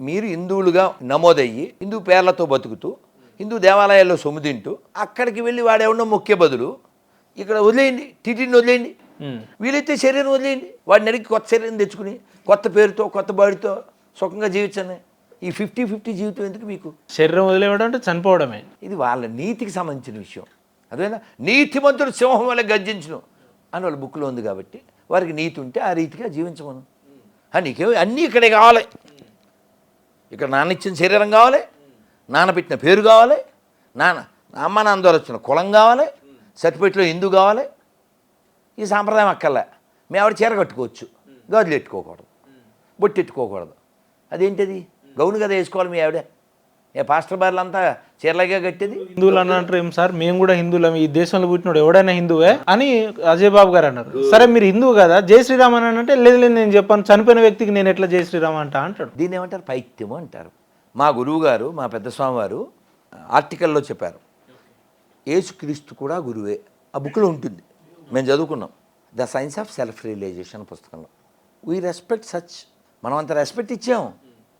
మీరు హిందువులుగా నమోదయ్యి హిందూ పేర్లతో బతుకుతూ హిందూ దేవాలయాల్లో సొమ్ము తింటూ అక్కడికి వెళ్ళి వాడేమన్నా మొక్కే బదులు ఇక్కడ వదిలేయండి, టీటీని వదిలేయండి, వీలైతే శరీరం వదిలేయండి, వాడిని అడిగి కొత్త శరీరం తెచ్చుకుని కొత్త పేరుతో కొత్త బాడీతో సుఖంగా జీవించండి. ఈ 50-50 జీవితం ఎందుకు మీకు? శరీరం వదిలేవడం అంటే చనిపోవడమే. ఇది వాళ్ళ నీతికి సంబంధించిన విషయం. అదేనా నీతిమంతుడు సింహం వల్ల గర్జించును అని వాళ్ళ బుక్లో ఉంది. కాబట్టి వారికి నీతి ఉంటే ఆ రీతిగా జీవించమను. నీకేమో అన్నీ ఇక్కడే కావాలి. ఇక్కడ నాన్న ఇచ్చిన శరీరం కావాలి, నాన్న పెట్టిన పేరు కావాలి, అమ్మ నాన్న ద్వారా వచ్చిన కులం కావాలి, సర్టిఫికెట్లో హిందూ కావాలి. ఈ సాంప్రదాయం అక్కర్లే. మేము ఆవిడ చీర కట్టుకోవచ్చు, గాజులు ఎట్టుకోకూడదు, బొట్టు ఎట్టుకోకూడదు. అదేంటిది? గౌను కదా వేసుకోవాలి మీ ఆవిడ. పాస్టర్ బార్లు అంతా చీరలాగా కట్టేది. హిందువులు అన్నట్టు ఏం సార్, మేము కూడా హిందువులం, ఈ దేశంలో పుట్టినోడు ఎవడైనా హిందువే అని అజయ్ బాబు గారు అన్నారు. సరే మీరు హిందువు కదా, జై శ్రీరామ్ అని అంటే లేదు లేదు నేను చెప్పాను, చనిపోయిన వ్యక్తికి నేను ఎట్లా జై శ్రీరామ్ అంటాడు. దీన్ని ఏమంటారు? పైత్యము అంటారు. మా గురువు గారు, మా పెద్ద స్వామి వారు ఆర్టికల్లో చెప్పారు, యేసుక్రీస్తు కూడా గురువే. ఆ బుక్లో ఉంటుంది, మేము చదువుకున్నాం. The science of self realization పుస్తకంలో. We respect such. మనం అంత రెస్పెక్ట్ ఇచ్చాం.